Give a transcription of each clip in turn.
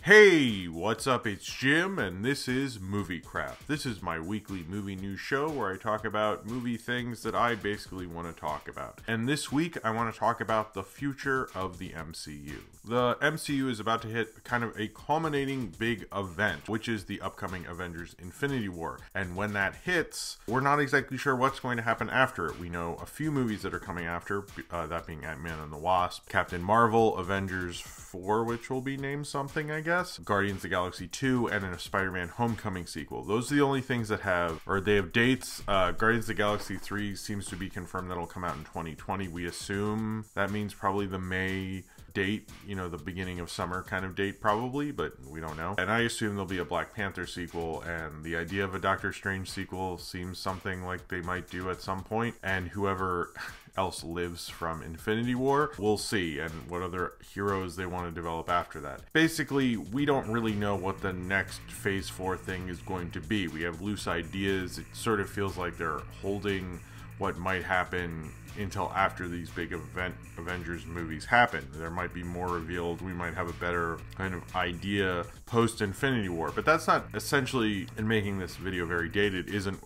Hey, what's up? It's Jim, and this is Movie Craft. This is my weekly movie news show where I talk about movie things that I basically want to talk about. And this week, I want to talk about the future of the MCU. The MCU is about to hit kind of a culminating big event, which is the upcoming Avengers Infinity War. And when that hits, we're not exactly sure what's going to happen after it. We know a few movies that are coming after, that being Ant-Man and the Wasp, Captain Marvel, Avengers 4, which will be named something, I guess, Guardians of the Galaxy 2, and a Spider-Man Homecoming sequel. Those are the only things that have dates. Guardians of the Galaxy 3 seems to be confirmed that'll come out in 2020. We assume that means probably the May date, the beginning of summer kind of date probably, but we don't know. And I assume there'll be a Black Panther sequel, and the idea of a Doctor Strange sequel seems something like they might do at some point, and whoever else lives from Infinity War, we'll see, and what other heroes they want to develop after that. Basically, we don't really know what the next Phase 4 thing is going to be. We have loose ideas. It sort of feels like they're holding what might happen until after these big Avengers movies happen. There might be more revealed. We might have a better kind of idea post Infinity War, but that's not essentially, in making this video very dated, isn't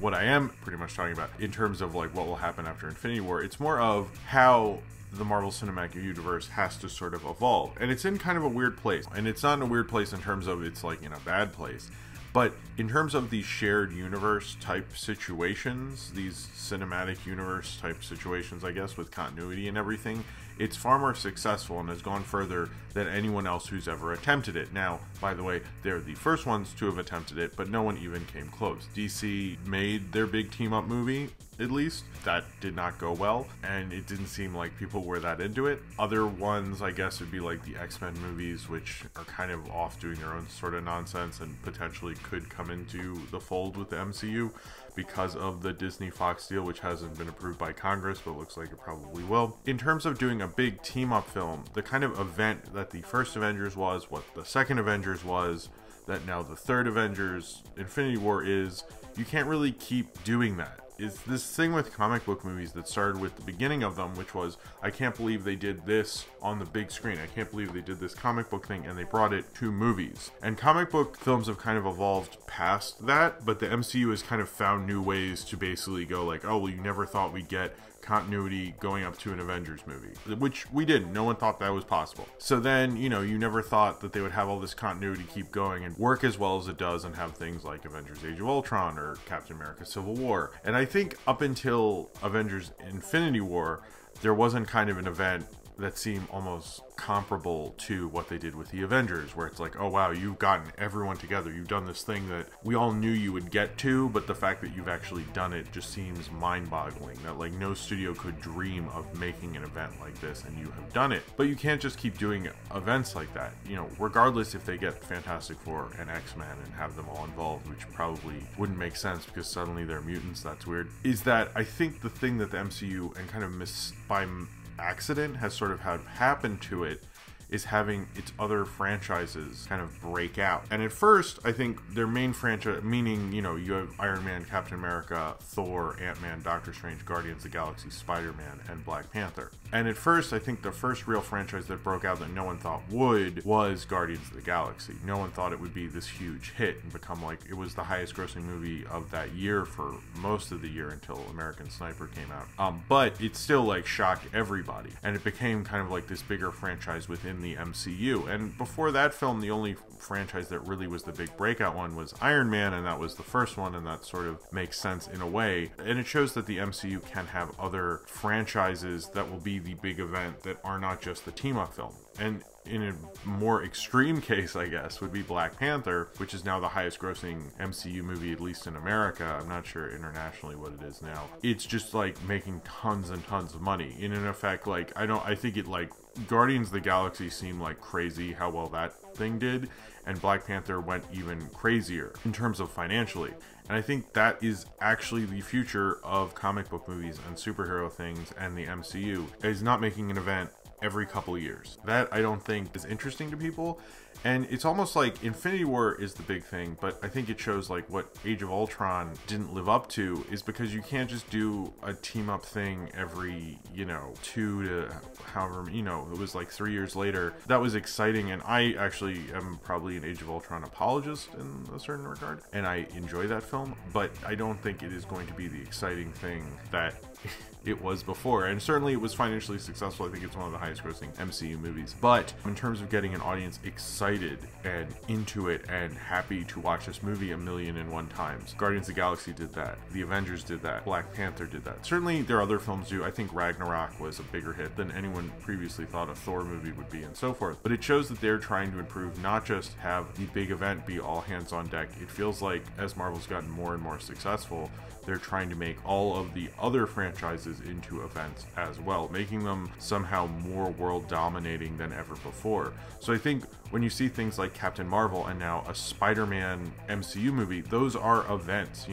what I am pretty much talking about in terms of like what will happen after Infinity War. It's more of how the Marvel Cinematic Universe has to sort of evolve, and it's in kind of a weird place. And it's not in a weird place in terms of it's like in a bad place, but in terms of these shared universe type situations, these cinematic universe type situations, I guess, with continuity and everything, it's far more successful and has gone further than anyone else who's ever attempted it. Now, by the way, they're the first ones to have attempted it, but no one even came close. DC made their big team-up movie, at least. That did not go well, and it didn't seem like people were that into it. Other ones, I guess, would be like the X-Men movies, which are kind of off doing their own sort of nonsense and potentially could come into the fold with the MCU because of the Disney Fox deal, which hasn't been approved by Congress, but looks like it probably will. In terms of doing a big team-up film, the kind of event that the first Avengers was, what the second Avengers was, that now the third Avengers Infinity War is, you can't really keep doing that. Is this thing with comic book movies that started with the beginning of them, which was, I can't believe they did this on the big screen. I can't believe they did this comic book thing and they brought it to movies. And comic book films have kind of evolved past that, but the MCU has kind of found new ways to basically go like, oh, well, you never thought we'd get continuity going up to an Avengers movie, which we didn't. No one thought that was possible. So then, you never thought that they would have all this continuity keep going and work as well as it does and have things like Avengers Age of Ultron or Captain America Civil War. And I think up until Avengers Infinity War, there wasn't kind of an event that seemed almost comparable to what they did with the Avengers, where it's like, oh wow, you've gotten everyone together, you've done this thing that we all knew you would get to, but the fact that you've actually done it just seems mind-boggling, that like no studio could dream of making an event like this, and you have done it. But you can't just keep doing events like that, regardless if they get Fantastic Four and X-Men and have them all involved, which probably wouldn't make sense because suddenly they're mutants. That's weird. Is that I think the thing that the MCU, and kind of by accident, has sort of had happen to it, is having its other franchises kind of break out. And at first, I think their main franchise, meaning, you have Iron Man, Captain America, Thor, Ant-Man, Doctor Strange, Guardians of the Galaxy, Spider-Man, and Black Panther. And at first, I think the first real franchise that broke out that no one thought would was Guardians of the Galaxy. No one thought it would be this huge hit and become like, it was the highest grossing movie of that year for most of the year until American Sniper came out. But it still like shocked everybody. And it became kind of like this bigger franchise within the MCU. And before that film, the only franchise that really was the big breakout one was Iron Man, and that was the first one, and that sort of makes sense in a way. And it shows that the MCU can have other franchises that will be the big event that are not just the team-up film. And in a more extreme case, I guess, would be Black Panther, which is now the highest grossing MCU movie, at least in America. I'm not sure internationally what it is now. It's just like making tons and tons of money. In effect, like, I think it like Guardians of the Galaxy seemed like crazy how well that thing did, and Black Panther went even crazier in terms of financially. And I think that is actually the future of comic book movies and superhero things, and the MCU is not making an event every couple years. That I don't think is interesting to people, And it's almost like Infinity War is the big thing, but I think it shows like what Age of Ultron didn't live up to, is because you can't just do a team up thing every, 2 to however, it was like 3 years later. That was exciting, and I actually am probably an Age of Ultron apologist in a certain regard, and I enjoy that film, but I don't think it is going to be the exciting thing that it was before. And certainly it was financially successful. I think it's one of the highest grossing MCU movies. But in terms of getting an audience excited and into it and happy to watch this movie 1,000,001 times, Guardians of the Galaxy did that. The Avengers did that. Black Panther did that. Certainly there are other films do. I think Ragnarok was a bigger hit than anyone previously thought a Thor movie would be, and so forth. But it shows that they're trying to improve, not just have the big event be all hands on deck. It feels like as Marvel's gotten more and more successful, they're trying to make all of the other franchises into events as well, making them somehow more world dominating than ever before. So I think when you see things like Captain Marvel and now a Spider-Man MCU movie, those are events.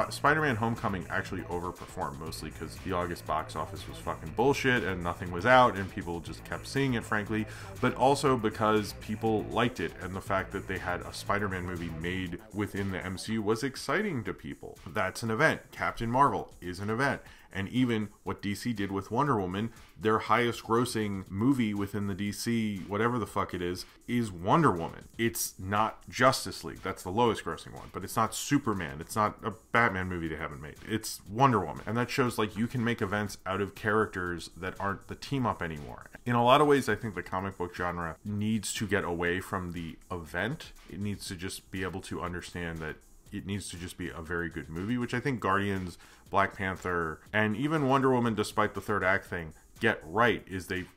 Spider-Man Homecoming actually overperformed, mostly because the August box office was fucking bullshit and nothing was out and people just kept seeing it, frankly, but also because people liked it, and the fact that they had a Spider-Man movie made within the MCU was exciting to people. That's an event. Captain Marvel is an event. And even what DC did with Wonder Woman, their highest grossing movie within the DC, whatever the fuck it is Wonder Woman. It's not Justice League. That's the lowest grossing one. But it's not Superman. It's not a Batman movie they haven't made. It's Wonder Woman. And that shows like you can make events out of characters that aren't the team up anymore. In a lot of ways, I think the comic book genre needs to get away from the event. It needs to just be able to understand that it needs to just be a very good movie, which I think Guardians, Black Panther, and even Wonder Woman, despite the third act thing, get right.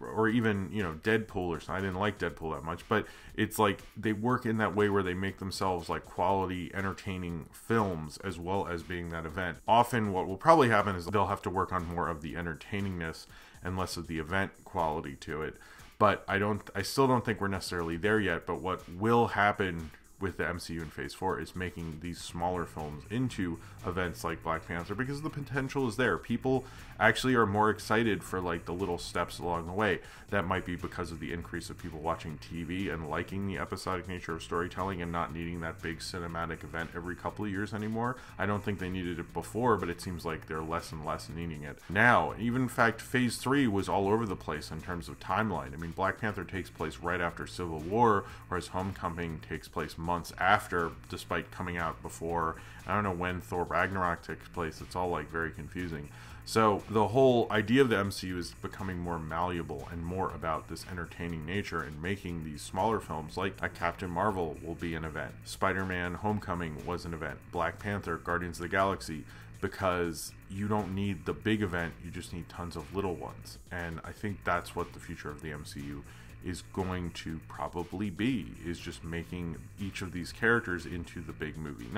Or even, Deadpool or something. I didn't like Deadpool that much, but it's like they work in that way where they make themselves like quality, entertaining films as well as being that event. Often what will probably happen is they'll have to work on more of the entertainingness and less of the event quality to it. But I still don't think we're necessarily there yet, but what will happen with the MCU in Phase 4 is making these smaller films into events like Black Panther, because the potential is there. People actually are more excited for like the little steps along the way. That might be because of the increase of people watching TV and liking the episodic nature of storytelling and not needing that big cinematic event every couple of years anymore. I don't think they needed it before, but it seems like they're less and less needing it now. Even in fact, Phase 3 was all over the place in terms of timeline. I mean, Black Panther takes place right after Civil War, whereas Homecoming takes place months after, despite coming out before. I don't know when Thor Ragnarok takes place. It's all like very confusing. So the whole idea of the MCU is becoming more malleable and more about this entertaining nature, and making these smaller films like a Captain Marvel will be an event. Spider-Man Homecoming was an event. Black Panther, Guardians of the Galaxy, because you don't need the big event, you just need tons of little ones. And I think that's what the future of the MCU is going to probably be, is just making each of these characters into the big movie.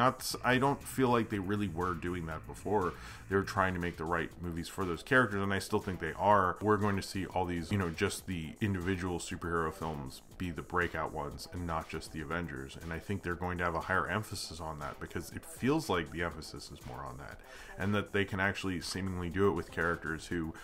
I don't feel like they really were doing that before. They were trying to make the right movies for those characters, and I still think they are. We're going to see all these, just the individual superhero films be the breakout ones and not just the Avengers. And I think they're going to have a higher emphasis on that, because it feels like the emphasis is more on that, and that they can actually seemingly do it with characters who,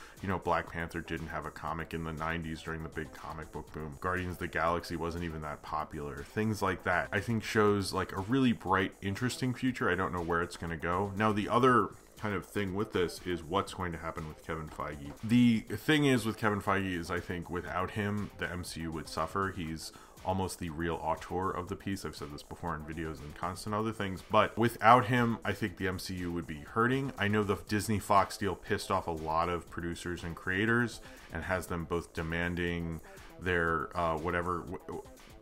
Black Panther didn't have a comic in the 90s during the big comic book boom. Guardians of the Galaxy wasn't even that popular. Things like that, I think, shows like a really bright, interesting future. I don't know where it's going to go. Now, the other kind of thing with this is what's going to happen with Kevin Feige. The thing is with Kevin Feige is, I think without him, the MCU would suffer. He's almost the real auteur of the piece. I've said this before in videos and constant other things, but without him, I think the MCU would be hurting. I know the Disney Fox deal pissed off a lot of producers and creators and has them both demanding their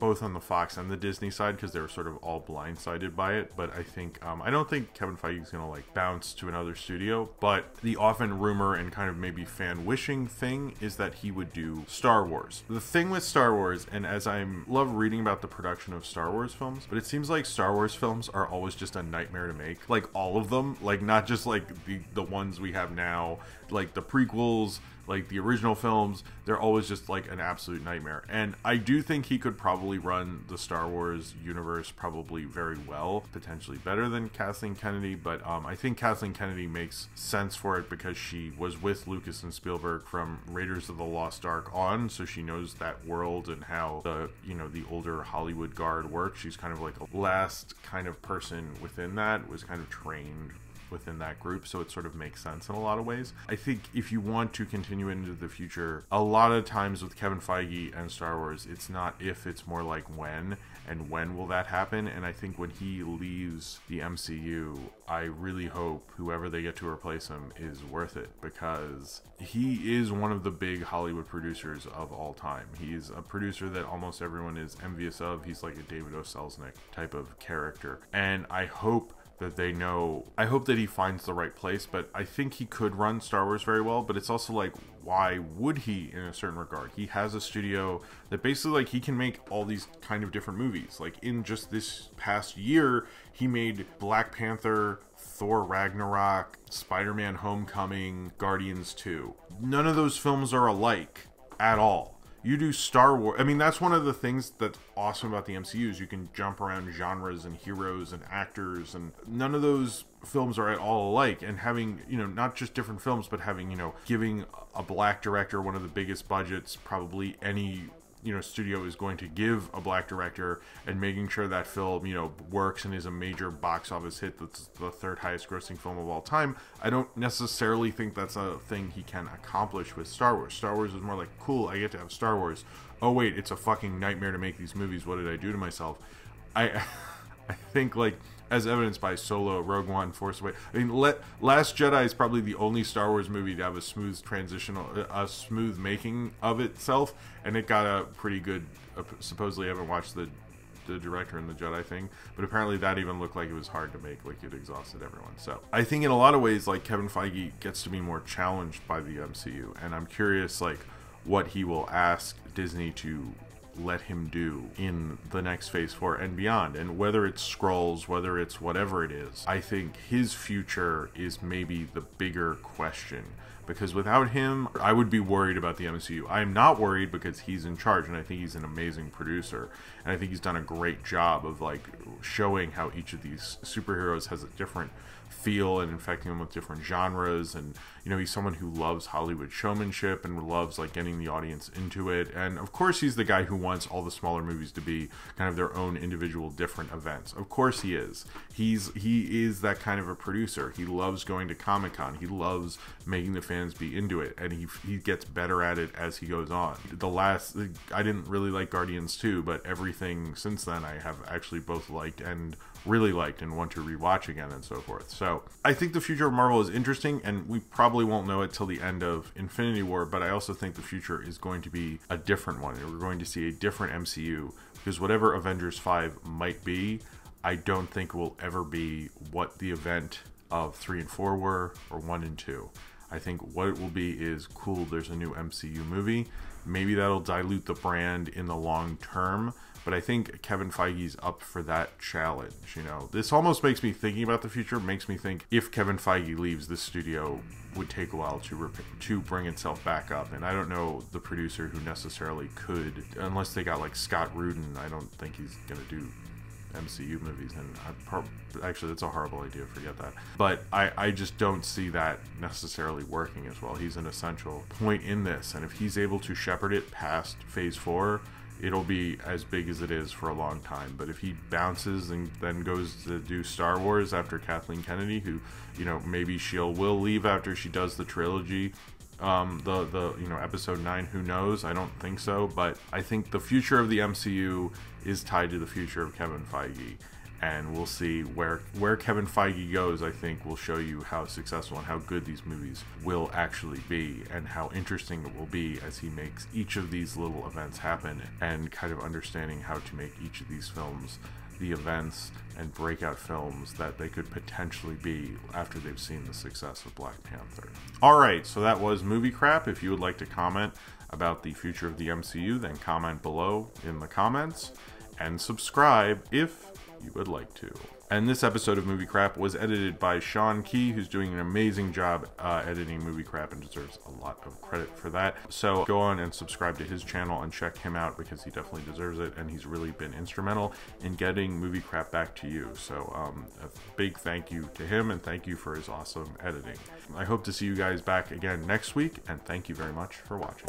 both on the Fox and the Disney side, because they were sort of all blindsided by it. But I think I don't think Kevin Feige is gonna like bounce to another studio, but the often rumor and kind of maybe fan wishing thing is that he would do Star Wars. The thing with Star Wars, and as I love reading about the production of Star Wars films, but it seems like Star Wars films are always just a nightmare to make. Like all of them, like not just like the ones we have now, like the prequels, Like the original films, they're always just like an absolute nightmare. And I do think he could probably run the Star Wars universe probably very well, potentially better than Kathleen Kennedy, but I think Kathleen Kennedy makes sense for it because she was with Lucas and Spielberg from Raiders of the Lost Ark on, so she knows that world and how the, you know, the older Hollywood guard works. She's kind of like a last kind of person within that, was kind of trained within that group, so it sort of makes sense in a lot of ways. I think if you want to continue into the future, a lot of times with Kevin Feige and Star Wars, it's not if, it's more like when, and when will that happen. And I think when he leaves the MCU, I really hope whoever they get to replace him is worth it, because he is one of the big Hollywood producers of all time. He's a producer that almost everyone is envious of. He's like a David O. Selznick type of character, and I hope that they know, I hope that he finds the right place. But I think he could run Star Wars very well, but it's also like, why would he in a certain regard? He has a studio that basically, like, he can make all these kind of different movies. Like in just this past year, he made Black Panther, Thor Ragnarok, Spider-Man Homecoming, Guardians 2. None of those films are alike at all. You do Star Wars, I mean, that's one of the things that's awesome about the MCU is you can jump around genres and heroes and actors, and none of those films are at all alike. And having, you know, not just different films, but having, you know, giving a black director one of the biggest budgets probably any, you know, studio is going to give a black director, and making sure that film, you know, works and is a major box office hit that's the third highest grossing film of all time. I don't necessarily think that's a thing he can accomplish with Star Wars. Star Wars is more like, cool, I get to have Star Wars. Oh wait, it's a fucking nightmare to make these movies. What did I do to myself? I think, like, as evidenced by Solo, Rogue One, Force Awakens. I mean, Last Jedi is probably the only Star Wars movie to have a smooth transitional, a smooth making of itself, and it got a pretty good. Supposedly, I haven't watched the director and the Jedi thing, but apparently that even looked like it was hard to make, like it exhausted everyone. So I think in a lot of ways, like, Kevin Feige gets to be more challenged by the MCU, and I'm curious, like, what he will ask Disney to let him do in the next phase 4 and beyond. And whether it's Skrulls, whether it's whatever it is, I think his future is maybe the bigger question, because without him, I would be worried about the MCU. I'm not worried because he's in charge, and I think he's an amazing producer, and I think he's done a great job of, like, showing how each of these superheroes has a different feel and infecting them with different genres. And, you know, he's someone who loves Hollywood showmanship and loves, like, getting the audience into it. And of course he's the guy who wants all the smaller movies to be kind of their own individual different events. Of course he is. He is that kind of a producer. He loves going to Comic-Con. He loves making the fans be into it, and he gets better at it as he goes on. I didn't really like Guardians 2, but everything since then I have actually both liked and really liked and want to rewatch again and so forth. So I think the future of Marvel is interesting, and we probably won't know it till the end of Infinity War, but I also think the future is going to be a different one. We're going to see a different MCU, because whatever Avengers 5 might be, I don't think will ever be what the event of 3 and 4 were, or 1 and 2. I think what it will be is, cool, there's a new MCU movie. Maybe that'll dilute the brand in the long term, but I think Kevin Feige's up for that challenge. You know, this almost makes me, thinking about the future, makes me think if Kevin Feige leaves, this studio would take a while to bring itself back up. And I don't know the producer who necessarily could, unless they got like Scott Rudin. I don't think he's gonna do MCU movies, and actually that's a horrible idea, forget that. But I just don't see that necessarily working as well. He's an essential point in this, and if he's able to shepherd it past phase 4, it'll be as big as it is for a long time. But if he bounces and then goes to do Star Wars after Kathleen Kennedy, who, you know, maybe will leave after she does the trilogy, you know, episode 9, who knows? I don't think so, but I think the future of the MCU is tied to the future of Kevin Feige, and we'll see where Kevin Feige goes. I think will show you how successful and how good these movies will actually be, and how interesting it will be as he makes each of these little events happen, and kind of understanding how to make each of these films the events and breakout films that they could potentially be after they've seen the success of Black Panther. Alright, so that was Movie Crap. If you would like to comment about the future of the MCU, then comment below in the comments, and subscribe if you would like to. And this episode of Movie Crap was edited by Sean Key, who's doing an amazing job editing Movie Crap and deserves a lot of credit for that. So go on and subscribe to his channel and check him out because he definitely deserves it, and he's really been instrumental in getting Movie Crap back to you. So a big thank you to him, and thank you for his awesome editing. I hope to see you guys back again next week, and thank you very much for watching.